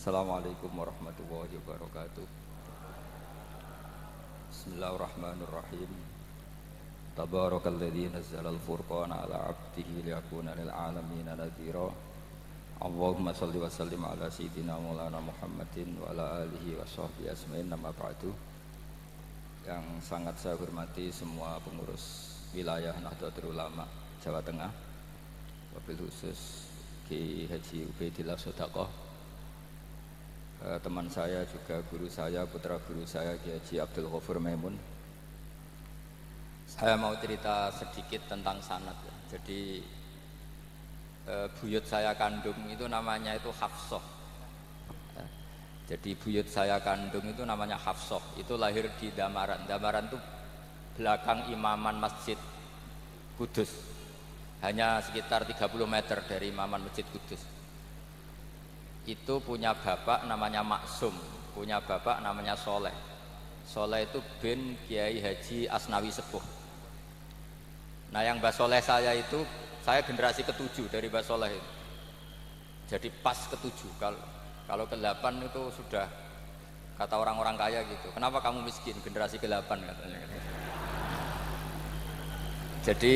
Assalamualaikum warahmatullahi wabarakatuh. Bismillahirrahmanirrahim. Tabarakalladzi nazzala al-furqana ala 'abdihi liyakuna lil 'alamina nadhira. Allahumma shalli wa sallim ala sayyidina Maulana Muhammadin wa ala alihi wa sahbihi ajmain. Amma ba'du. Yang sangat saya hormati semua pengurus wilayah Nahdlatul Ulama Jawa Tengah, wabil khusus Ki Haji Ubaidillah Sodaqoh, teman saya juga guru saya, putra guru saya Ki Haji Abdul Ghafur Maimun. Saya mau cerita sedikit tentang sanad. Jadi buyut saya kandung itu namanya itu Hafsah. Jadi buyut saya kandung itu namanya Hafsah. Itu lahir di Damaran. Damaran itu belakang imaman Masjid Kudus. Hanya sekitar 30 meter dari imaman Masjid Kudus. Itu punya bapak namanya Maksum, punya bapak namanya Soleh. Soleh itu bin Kiai Haji Asnawi Sepuh. Nah, yang Mbah Soleh saya itu, saya generasi ke-7 dari Mbah Soleh itu. Jadi pas ke-7. Kalau ke-8 itu sudah kata orang-orang kaya gitu. Kenapa kamu miskin? Generasi ke-8 katanya. Jadi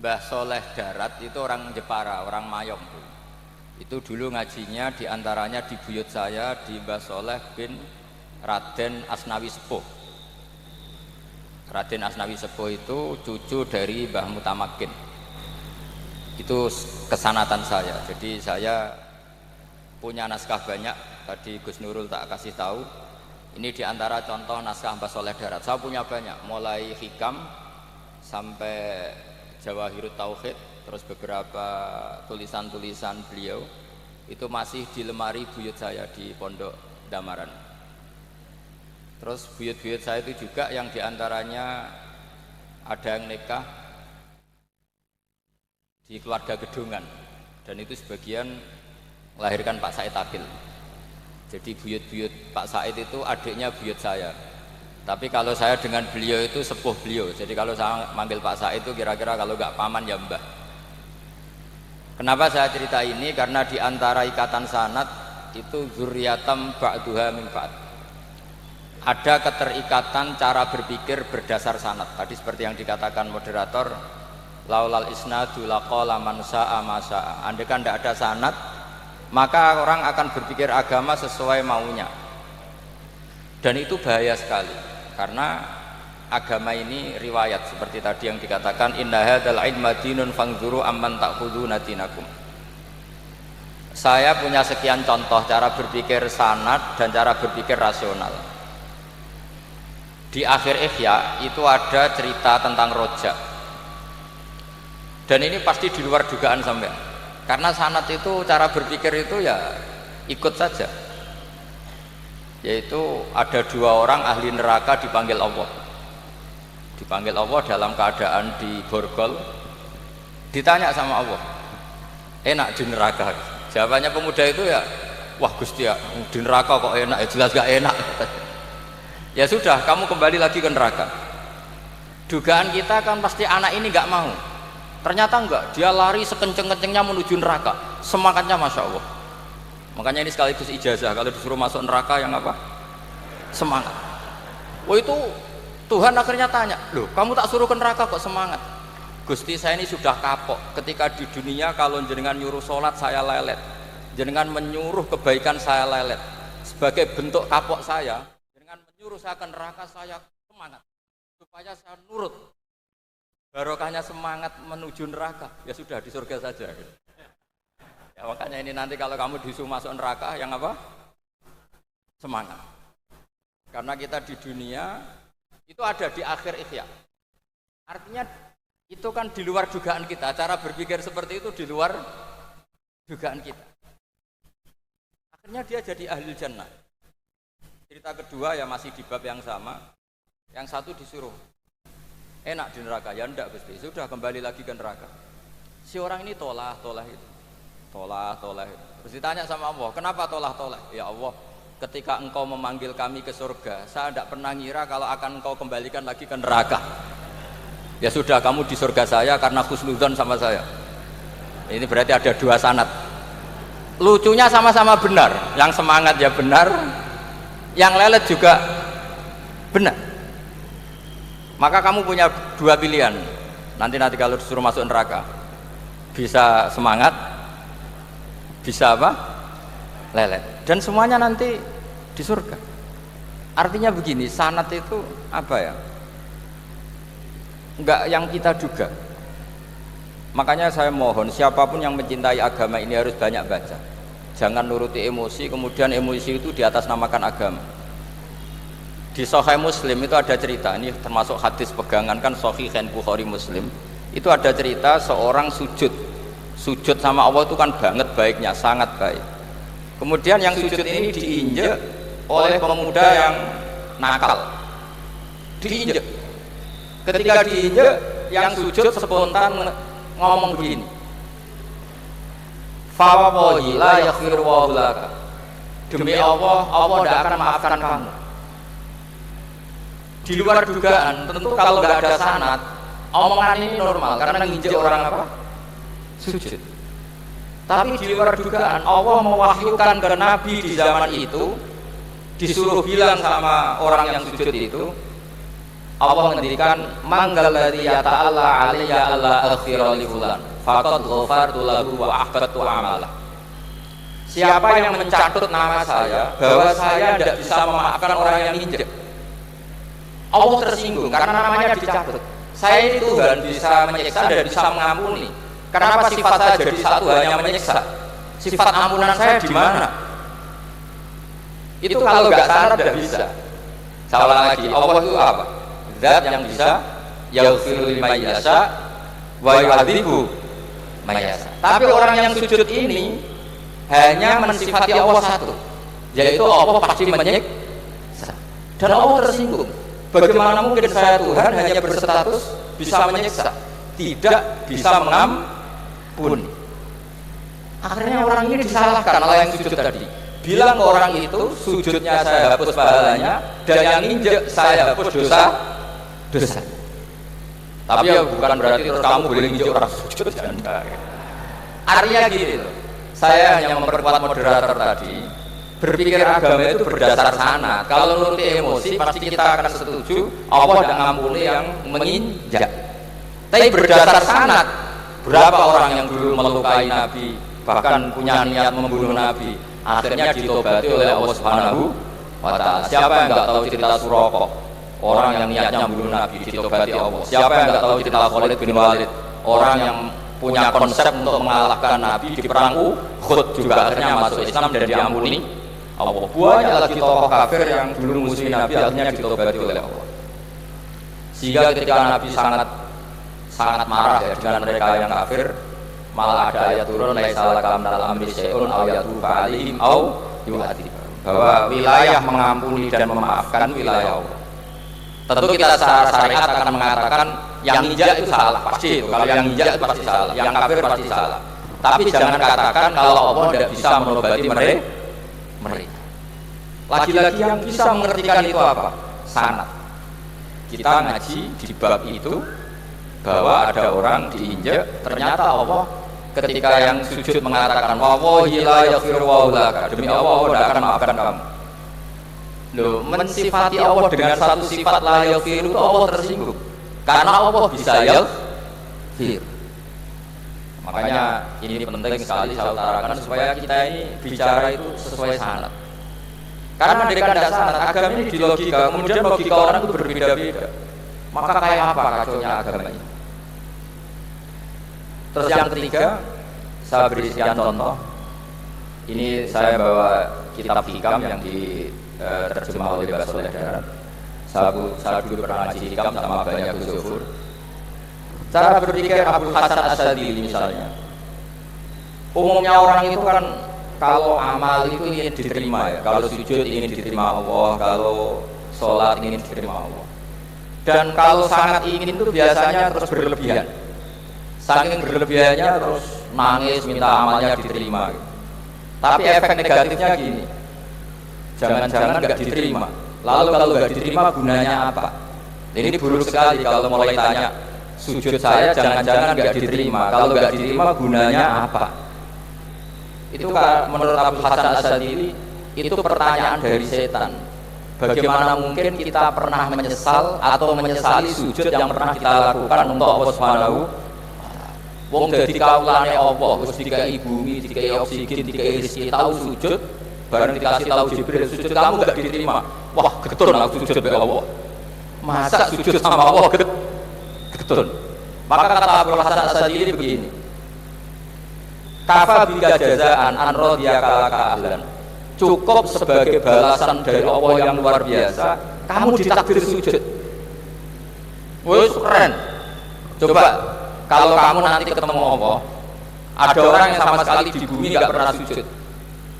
Mbah Soleh Darat itu orang Jepara, orang Mayong. Itu dulu ngajinya diantaranya di buyut saya di Mbah Soleh bin Raden Asnawi Sepuh. Raden Asnawi Sepuh itu cucu dari Mbah Mutamakin. Itu kesanatan saya. Jadi saya punya naskah banyak. Tadi Gus Nurul tak kasih tahu. Ini diantara contoh naskah Mbah Soleh Darat. Saya punya banyak, mulai hikam sampai Jawahirut Tauhid, terus beberapa tulisan-tulisan beliau itu masih di lemari buyut saya di Pondok Damaran. Terus buyut-buyut saya itu juga yang diantaranya ada yang nikah di keluarga Gedungan, dan itu sebagian melahirkan Pak Said Akil. Jadi buyut-buyut Pak Said itu adiknya buyut saya. Tapi kalau saya dengan beliau itu sepuh beliau. Jadi kalau saya manggil Pak Said itu kira-kira kalau nggak paman ya mbah. Kenapa saya cerita ini? Karena di antara ikatan sanad itu zurriyatam ba'duha min ba'd. Ada keterikatan cara berpikir berdasar sanad. Tadi seperti yang dikatakan moderator, laulal isnadu laqala man sa'a ma sa'a. Andai kan tidak ada sanad, maka orang akan berpikir agama sesuai maunya. Dan itu bahaya sekali. Karena agama ini riwayat, seperti tadi yang dikatakan inna hadzal ilma dinun fangzuru amman ta'khuduna dinakum. Saya punya sekian contoh cara berpikir sanad dan cara berpikir rasional. Di akhir Ihya itu ada cerita tentang rojak. Dan ini pasti di luar dugaan sampean. Karena sanad itu cara berpikir itu ya ikut saja. Yaitu ada dua orang ahli neraka dipanggil Allah. Dipanggil Allah dalam keadaan di borgol. Ditanya sama Allah, enak di neraka? Jawabannya pemuda itu ya, wah Gusti ya, di neraka kok enak? Ya jelas gak enak. Ya sudah, kamu kembali lagi ke neraka. Dugaan kita kan pasti anak ini gak mau. Ternyata enggak, dia lari sekenceng-kencengnya menuju neraka. Semangatnya Masya Allah. Makanya ini sekaligus ijazah, kalau disuruh masuk neraka yang apa? Semangat. Oh itu Tuhan akhirnya tanya, loh kamu tak suruh ke neraka kok semangat? Gusti saya ini sudah kapok, ketika di dunia kalau jenengan nyuruh sholat saya lelet, jenengan menyuruh kebaikan saya lelet. Sebagai bentuk kapok saya, jenengan menyuruh saya ke neraka saya semangat, supaya saya nurut. Barokahnya semangat menuju neraka, ya sudah di surga saja. Ya, makanya ini nanti kalau kamu disuruh masuk neraka yang apa? Semangat. Karena kita di dunia itu ada di akhir Ihya. Artinya itu kan di luar dugaan kita. Cara berpikir seperti itu di luar dugaan kita. Akhirnya dia jadi ahli jannah. Cerita kedua ya masih di bab yang sama. Yang satu disuruh enak di neraka, ya enggak Gusti. Sudah kembali lagi ke neraka. Si orang ini toleh itu. Toleh. Terus ditanya sama Allah, kenapa toleh? Ya Allah, ketika engkau memanggil kami ke surga, saya tidak pernah ngira kalau akan engkau kembalikan lagi ke neraka. Ya sudah, kamu di surga saya karena husnudzon sama saya. Ini berarti ada dua sanad. lucunya sama-sama benar, yang semangat ya benar, yang lelet juga benar. Maka kamu punya dua pilihan, nanti kalau disuruh masuk neraka, bisa semangat, bisa apa? Lelet. Dan semuanya nanti di surga. Artinya begini, sanad itu apa ya? Enggak yang kita duga. Makanya saya mohon siapapun yang mencintai agama ini harus banyak baca. Jangan nuruti emosi, kemudian emosi itu di atas namakan agama. Di Sahih Muslim itu ada cerita, ini termasuk hadis pegangan kan Sahihain Bukhari Muslim. Itu ada cerita seorang sujud sama Allah itu kan banget baiknya, sangat baik. Kemudian yang sujud ini diinjek oleh pemuda yang nakal, diinjek. Ketika diinjek, yang sujud spontan ngomong begini, fa wallahi la yaghfiru laka, demi Allah tidak akan maafkan kamu. Di luar dugaan, tentu kalau nggak ada sanad, omongan ini normal karena nginjek orang apa? Sujud. Tapi di luar dugaan, Allah mewahyukan ke Nabi di zaman itu, disuruh bilang sama orang yang sujud itu, Allah menghentikan manggalladzi yata'alla alayya alla aghfira li fulan faqad ghafartu lahu wa ahbattu amalah. Siapa yang mencatut nama saya bahwa saya tidak bisa memaafkan orang yang injek, Allah tersinggung karena namanya dicatut. Saya ini Tuhan bisa menyiksa dan bisa mengampuni. Kenapa sifat saya jadi satu hanya menyiksa? Sifat ampunan saya di mana? Itu kalau nggak sanad tidak bisa. Saya ulang lagi, Allah itu apa? Zat yang bisa yaghfiru liman yasha wa yu'adzibu man yasha. Tapi orang yang sujud ini hanya mensifati Allah satu, yaitu Allah pasti menyiksa. Dan Allah tersinggung. Bagaimana mungkin saya Tuhan hanya berstatus bisa menyiksa, tidak bisa mengampuni. Akhirnya orang ini disalahkan oleh yang sujud tadi. Bilang ke orang itu, sujudnya saya hapus pahalanya, dan yang injek saya hapus dosa. Tapi ya bukan berarti terus kamu boleh injek orang sujud. Artinya gini loh, saya hanya memperkuat moderator tadi, berpikir agama itu berdasar sanad. Kalau nuruti emosi pasti kita akan setuju Allah tidak ngampuni yang menginjak. Tapi berdasar sanad, berapa orang yang dulu melukai Nabi, bahkan punya niat membunuh Nabi, akhirnya ditobati oleh Allah Subhanahu wa Ta'ala. Siapa yang enggak tahu cerita Suraqah, orang yang niatnya membunuh Nabi, ditobati Allah. Siapa yang enggak tahu cerita Khalid bin Walid, orang yang punya konsep untuk mengalahkan Nabi di perang Uhud, juga akhirnya masuk Islam dan diampuni Allah. Banyak lagi tokoh kafir yang dulu musuh Nabi akhirnya ditobati oleh Allah. Sehingga ketika Nabi sangat marah ya dengan mereka yang kafir, malah ada ayat turun laisa laka minal amri syai'un aw yatuba 'alaihim aw yu'adzib, bahwa wilayah mengampuni dan memaafkan wilayah Allah. Tentu kita secara syariat akan mengatakan yang injak itu salah, pasti itu. Kalau yang injak itu pasti salah, yang kafir pasti salah. Tapi jangan katakan kalau Allah tidak bisa menobati mereka. Lagi-lagi yang bisa mengertikan itu apa? Sanad. Kita ngaji di bab itu bahwa ada orang diinjak, ternyata Allah ketika yang sujud mengatakan wallahi la yaghfiru laka, demi Allah tidak akan maafkan kamu. Loh, mensifati Allah dengan satu sifat la yaghfiru itu Allah tersinggung. Karena Allah bisa yaghfir. Makanya ini penting sekali saya utarakan supaya kita ini bicara itu sesuai sanad. Karena mereka tidak sanad, agama ini di logika, kemudian logika orang itu berbeda-beda. Maka kayak apa kacaunya agama ini? Terus yang ketiga, saya beri sekian contoh. Ini saya bawa kitab Hikam yang diterjemah oleh Mbah Soleh Darat. Saya dulu pernah ngaji Hikam sama banyak Ghuzufur. Cara berpikir Abdul Hasan Asyadzili misalnya, umumnya orang itu kan kalau amal itu ingin diterima ya, kalau sujud ingin diterima Allah, kalau sholat ingin diterima Allah. Dan kalau sangat ingin itu biasanya terus berlebihan. Saking berlebihannya terus nangis minta amalnya diterima. Tapi efek negatifnya gini, jangan-jangan nggak diterima. Lalu kalau nggak diterima gunanya apa? Ini buruk sekali kalau mulai tanya sujud saya jangan-jangan nggak diterima. Kalau nggak diterima gunanya apa? Itu menurut Abdul Hasan Asyadili itu pertanyaan dari setan. Bagaimana mungkin kita pernah menyesal atau menyesali sujud yang pernah kita lakukan untuk Allah Subhanahu. Wong dadi kawulane Allah, wis dikai bumi, dikai oksigen, dikai rezeki, tahu sujud, bareng dikasih tahu Jibril sujud kamu enggak diterima. Wah, getun aku sujud be Allah. Masa sujud sama Allah getun. Maka kata Abdul Hasan Asyadili begini. Kafa bika jazaan an radiyaka laka ahlan. Cukup sebagai balasan dari Allah yang luar biasa, kamu ditakdir sujud. Wes keren. Coba kalau kamu nanti ketemu Allah, ada orang yang sama sekali di bumi nggak pernah sujud.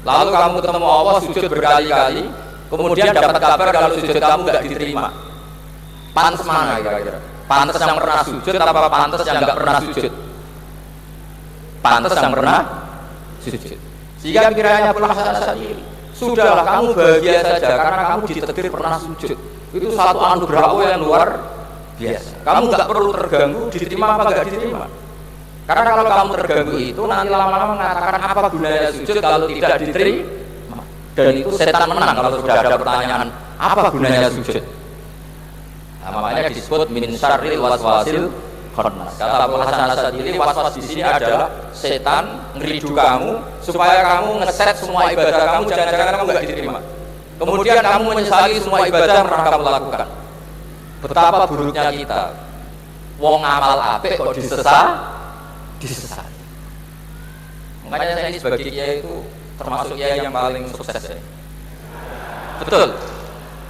Lalu kamu ketemu Allah sujud berkali-kali, kemudian dapat kabar kalau sujud kamu nggak diterima. Pantes mana kira-kira? Pantes yang pernah sujud apa pantes yang nggak pernah sujud? Pantes yang pernah sujud. Sehingga pikirannya Abdul Hasan Asyadili, sudahlah kamu bahagia saja karena kamu ditakdir pernah sujud. Itu satu anugerah Allah yang luar biasa. Kamu nggak perlu terganggu diterima apa nggak diterima. Karena kalau kamu terganggu itu nanti lama-lama mengatakan apa gunanya sujud kalau tidak diterima. Dan itu setan menang kalau sudah ada pertanyaan apa gunanya sujud. Nah, makanya disebut min syarril waswasil khannas. Kata Abdul Hasan Asyadili, waswas di sini adalah setan ngeridu kamu supaya kamu ngeset semua ibadah kamu jangan-jangan kamu nggak diterima. Kemudian kamu menyesali semua ibadah yang pernah kamu lakukan. Betapa buruknya kita. Wong amal apik kok disesali. Makanya saya ini sebagai kiai itu termasuk kiai yang paling sukses ya. Betul.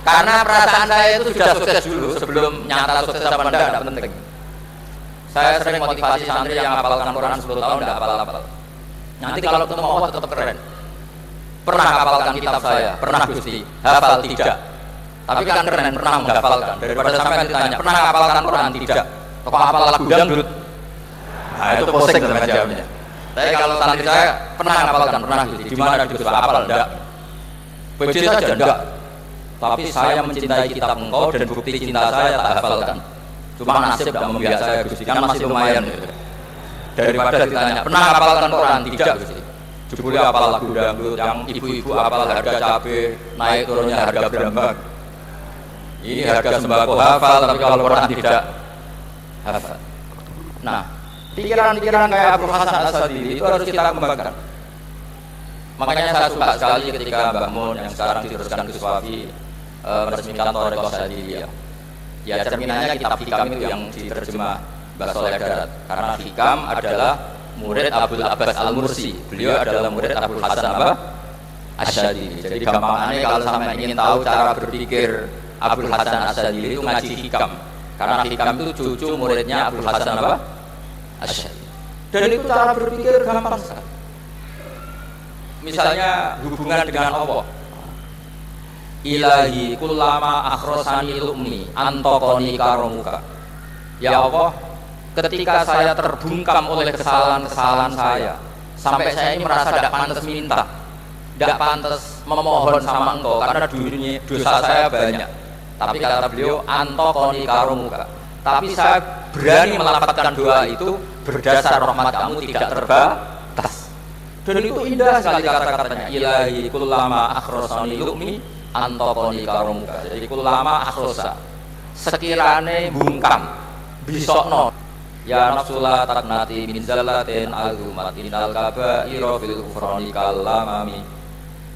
Karena perasaan saya itu sudah sukses dulu sebelum nyata sukses apa enggak penting. Saya sering motivasi santri yang hafalkan Quran 10 tahun enggak hafal-hafal. Nanti kalau ketemu Allah tetap keren. Pernah hafalkan kitab saya, pernah Gusti, hafal tidak. Tapi kan keren pernah menghafalkan. Daripada sampai ditanya, pernah hafalkan Quran tidak. Kok hafal lagu dangdut? Nah, itu posting dengan jawabnya. Tapi kalau santri saya pernah hafalkan, pernah Gusti. Di mana Gusti hafal enggak? Puji saja enggak. Tapi saya mencintai kitab engkau dan bukti cinta saya tak hafalkan. Cuma nasib tidak membiasa saya Gusti, kan masih lumayan gitu. Daripada ditanya, pernah hafalkan Quran? Tidak Gusti. Jebule hafal lagu dangdut, yang ibu-ibu hafal harga cabai, naik turunnya harga berambang. Ini harga sembako hafal, tapi kalau Quran tidak hafal. Nah, pikiran-pikiran kayak Abdul Hasan Asyadili itu harus kita kembangkan. Makanya saya suka sekali ketika Mbak Mun yang sekarang diteruskan ke Suwafi meresmikan Thariqah Syadziliyah. Ya cerminannya kitab Hikam itu yang diterjemah Mbak Soleh Darat. Karena Hikam adalah murid Abdul Abbas Al-Mursi. Beliau adalah murid Abdul Hasan Asyadili. Jadi gampangannya kalau sampai ingin tahu cara berpikir Abdul Hasan Asyadili itu ngaji Hikam. Karena Hikam itu cucu muridnya Abdul Hasan Asyadili. Dan itu cara berpikir gampang sekali. Misalnya hubungan dengan Allah. Ilahi kullama akhrosani lumni antokoni karomuka. Ya Allah, ketika saya terbungkam oleh kesalahan-kesalahan saya, sampai saya ini merasa tidak pantas minta, tidak pantas memohon sama engkau karena dosa saya banyak. Tapi kata beliau, antokoni karomuka. Tapi saya berani melafazkan doa itu berdasar rahmat kamu tidak terbatas. Dan itu indah sekali kata-katanya. Ilahi kullama akhrosani lumni antokoni karomuka. Jadi kullama akhrosa sekirane bungkam bisokno ya nafsulah taknati min zallatin azumatin al-kabairo fil ufroni kalamami.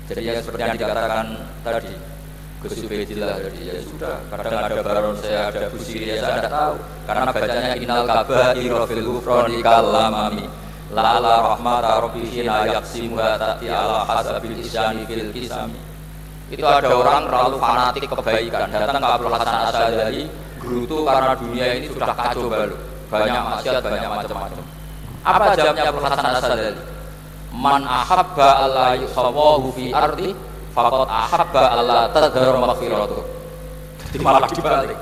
Jadi ya seperti yang dikatakan tadi Gus Ubedillah tadi, ya sudah, kadang ada baron saya, ada busiri, saya tidak tahu karena bacanya inal kabairo fil ufroni kalamami lala rahmata rabbihina yaksimuha ta'ti ala hasabil isyani fil kisami. Itu ada orang terlalu fanatik kebaikan datang ke Abdul Hasan Asyadili gerutu karena dunia ini sudah kacau balau, banyak maksiat, banyak macam-macam. Apa jawabnya Abdul Hasan Asyadili? Man ahabba alla yusawahu fi ardi faqad ahabba alla tadhar maghfiratuh. Jadi malah dibalik.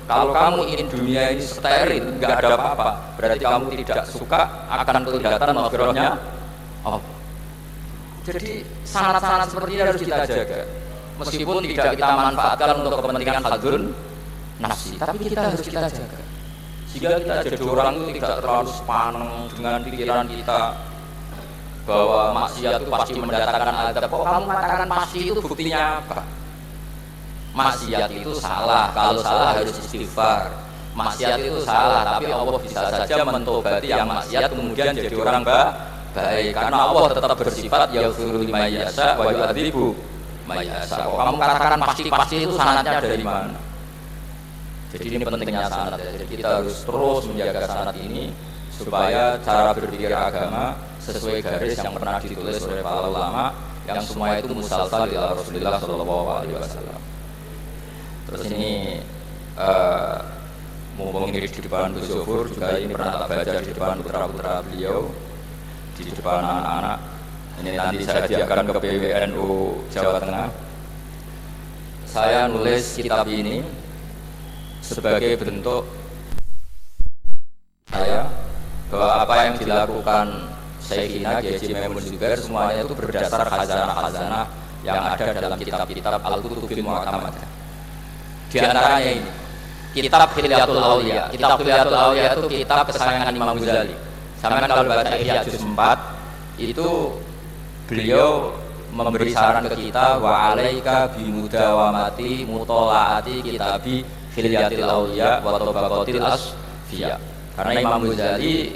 Kalau kamu ingin dunia ini steril, enggak ada apa-apa, berarti kamu tidak suka akan kelihatan maghfirahnya Allah. Jadi sanat-sanat seperti ini harus kita jaga. Meskipun tidak kita manfaatkan untuk kepentingan hadun nafsi, tapi kita harus kita jaga sehingga kita jadi orang itu tidak terlalu sepaneng dengan pikiran kita. bahwa maksiat itu pasti mendatangkan azab. Kok kamu mengatakan pasti, itu buktinya apa? Maksiat itu salah, kalau salah harus istighfar. Maksiat itu salah, tapi Allah bisa saja mentobati yang maksiat kemudian jadi orang baik, karena Allah tetap bersifat yaghfiru liman yasha wa yu'adzibu man yasha. Kok kamu katakan pasti itu sanadnya dari mana? Jadi ini pentingnya sanad ya. Jadi kita harus terus menjaga sanad ini supaya cara berpikir agama sesuai garis yang pernah ditulis oleh para ulama, yang semua itu musalsal ila Rasulullah sallallahu alaihi wasallam. Terus ini mumpung ini di depan Gus Zofur juga, ini pernah tak baca di depan putra-putra beliau, di depan anak-anak. Ini nanti saya hadiahkan ke PWNU Jawa Tengah. Saya nulis kitab ini sebagai bentuk saya bahwa apa yang dilakukan Syekhina Kiai Haji Maimun Zubair semuanya itu berdasar khazanah-khazanah yang ada dalam kitab-kitab Al-Kutubil Mu'tamadah. Di antaranya ini kitab Hilyatul Auliya. Kitab Hilyatul Auliya itu kitab kesayangan Imam Ghazali. Sampeyan kalau baca Ihya juz 4 itu beliau memberi saran ke kita, wa alaika bi mudawamati mutolaati kitabi Hilyatul Auliya wa tabaqatil asfiya. Karena Imam Ghazali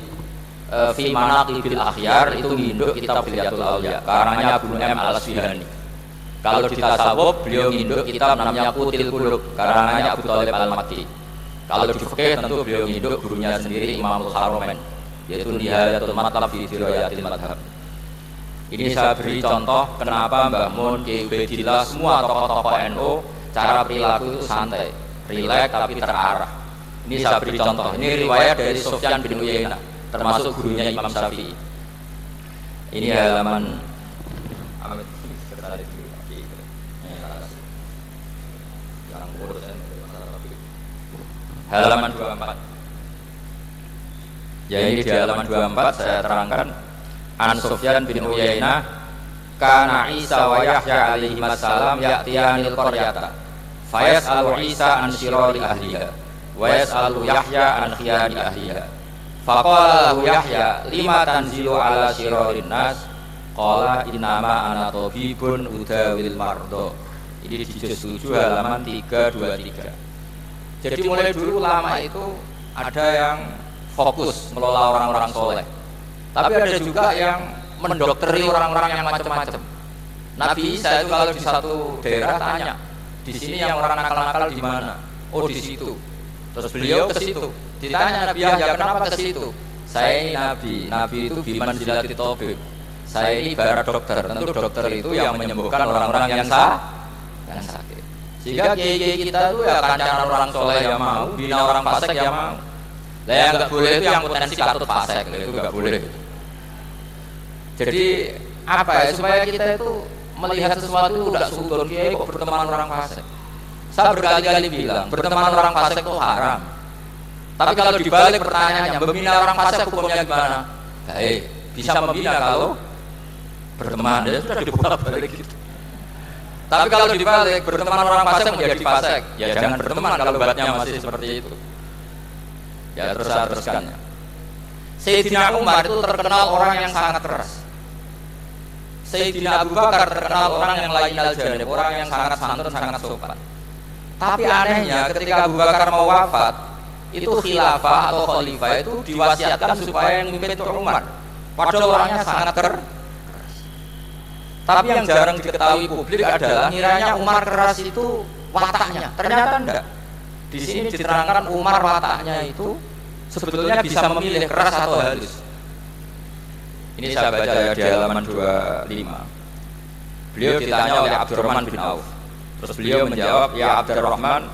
fi manaqibil akhyar itu nginduk kitab Hilyatul Auliya karangannya Abu Nu'aim Al-Asfihani. Kalau di tasawuf beliau nginduk kitab namanya Qutil Qulub karangannya Abu Thalib Al-Makki. Kalau di fikih tentu beliau nginduk gurunya sendiri Imamul Haramain, yaitu Nihayatul Matlab fi Dirayatil Madhab. Ini saya beri contoh kenapa Mbah Mun, Ki Ubaidillah, semua tokoh-tokoh NU cara perilaku itu santai, rileks tapi terarah. Ini saya beri contoh. Ini riwayat dari Sufyan bin Uyainah, termasuk gurunya Imam Syafi'i. Ini halaman halaman 24. Ya, ini di halaman 24 saya terangkan An Sufyan bin Uyainah kana Isa wa Yahya alaihi wassalam ya'tiyanil qaryata fayas'alu Isa an syirari ahliha wa yas'alu Yahya an khiyari ahliha. Faqala lahu Yahya lima tanzilu ala syirarin nas qala innama ana tabibun udawil mardo. Ini di juz 7 halaman 323. Jadi mulai dulu ulama itu ada yang fokus mengelola orang-orang soleh, tapi ada juga yang mendokteri orang-orang yang macam-macam. Nabi Isa itu kalau di satu daerah tanya, di sini yang orang nakal-nakal di mana? Oh, di situ. Terus beliau ke situ. Ditanya Nabi Yahya, kenapa ke situ? Saya ini nabi itu biman jilati tobib. Saya ini bara dokter. Tentu dokter itu yang menyembuhkan orang-orang yang sakit. Sehingga kiai kita itu ya kancaran orang soleh yang mau, bina orang fasik yang mau. Lah yang nggak boleh itu yang potensi katut fasik, itu nggak boleh. Jadi apa ya, supaya kita itu melihat sesuatu itu tidak sudon, kiai kok berteman orang fasik. Saya berkali-kali bilang berteman orang fasik itu haram. Tapi kalau dibalik pertanyaannya, membina orang fasik hukumnya gimana? Baik, bisa membina kalau berteman, ya sudah dibolak-balik gitu. Tapi kalau dibalik berteman orang fasik menjadi fasik, ya jangan berteman kalau obatnya masih seperti itu. Ya terus saya teruskan. Sayyidina Umar itu terkenal orang yang sangat keras. Sayyidina Abu Bakar terkenal orang yang lain al-janib, orang yang sangat santun, sangat sopan. Tapi anehnya ketika Abu Bakar mau wafat, itu khilafah atau khalifah itu diwasiatkan supaya yang memimpin itu Umar. Padahal orangnya sangat keras. Tapi yang jarang diketahui publik adalah kiranya Umar keras itu wataknya. Ternyata enggak. Di sini diterangkan Umar wataknya itu sebetulnya bisa memilih keras atau halus. Ini saya baca ya di halaman 25. Beliau ditanya oleh Abdurrahman bin Auf. Terus beliau menjawab, ya Abdurrahman,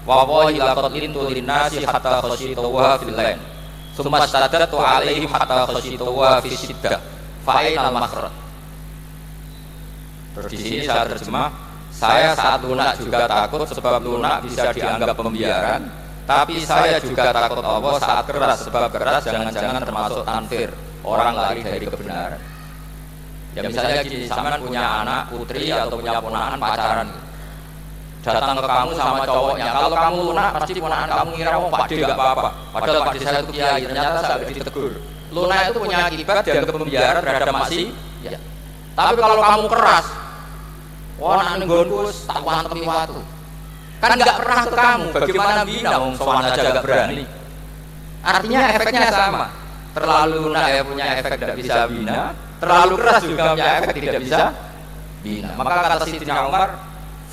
wallahi laqad lintu linnasi hatta khasyitu wa fil lain. Tsumma stadatu alaihim hatta khasyitu wa fi siddah. Fa ainal makhraj. Terus di sini saya terjemah, saya saat lunak juga takut sebab lunak bisa dianggap pembiaran, tapi saya juga takut Allah saat keras sebab keras jangan-jangan termasuk tanfir, orang lari dari kebenaran. Ya misalnya gini, sampean punya anak putri atau punya ponakan pacaran, datang ke kamu sama cowoknya, kalau kamu lunak pasti ponakan kamu ngira oh Pak D enggak apa-apa, padahal Pak D saya itu kiai, ternyata saya ditegur. Lunak itu punya akibat dianggap pembiaran terhadap Ya. Tapi kalau kamu keras, wah nang nggonku tak wantemi watu. Kan enggak pernah ke kamu, bagaimana bina wong sowan aja enggak berani. Artinya efeknya sama. Terlalu lunak ya punya efek tidak bisa bina, terlalu keras juga punya efek tidak bisa bina. Maka kata Sayyidina Umar,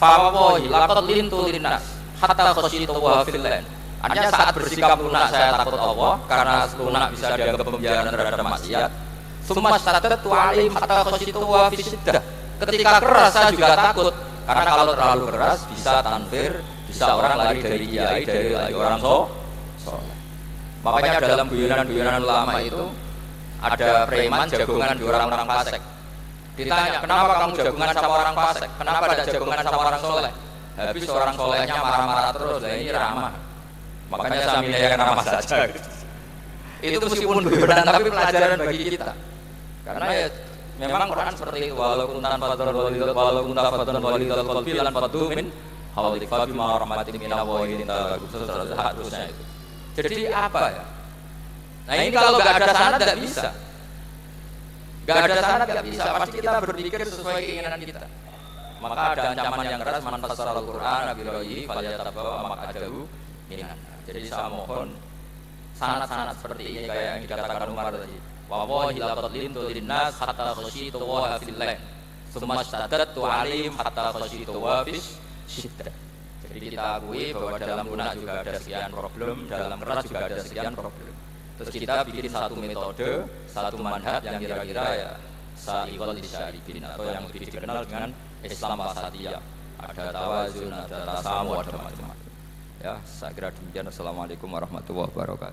fa wallahi laqad lintu linnas hatta khasyitu wa fillah. Artinya saat bersikap lunak saya takut Allah karena lunak bisa dianggap pembiaran terhadap maksiat. Summa statatu alim hatta khasyitu wa fisiddah. Ketika keras saya juga takut karena kalau terlalu keras bisa tanfir, bisa orang lari dari kiai, dari orang soleh. Makanya dalam guyonan-guyonan ulama itu ada preman jagongan di orang-orang fasik. Ditanya, kenapa kamu jagongan sama orang fasik? Kenapa tidak jagongan sama orang soleh? Habis orang solehnya marah-marah terus, lah ini ramah. Makanya saya milih yang ramah saja. Itu meskipun guyonan tapi pelajaran bagi kita. Karena ya memang Quran seperti itu, walaupun tanpa fadlan walidal qalbi lan faddu min hawlik fa bima rahmatin min Allah harusnya itu. Jadi apa ya? Nah ini kalau nggak ada sanad nggak bisa. Nggak ada sanad nggak bisa. Pasti kita berpikir sesuai keinginan kita. Maka ada ancaman yang keras, man fasara Al-Quran biroyi falyatabawa maq'adahu minan. Jadi saya mohon sanad-sanad seperti ini kayak yang dikatakan Umar tadi. Wallahi laqad lintu linnas hatta khasyitu wa fillah. Tsumma stadadtu alim hatta khasyitu wa fis syiddah. Jadi kita akui bahwa dalam lunak juga ada sekian problem, dalam keras juga ada sekian problem. Terus kita bikin satu metode, satu manhaj yang kira-kira ya sa'iqul lisyaribin atau yang lebih dikenal dengan Islam wasatiyah. Ada tawazun, ada tasamu, ada macam-macam. Ya, saya kira demikian. Assalamualaikum warahmatullahi wabarakatuh.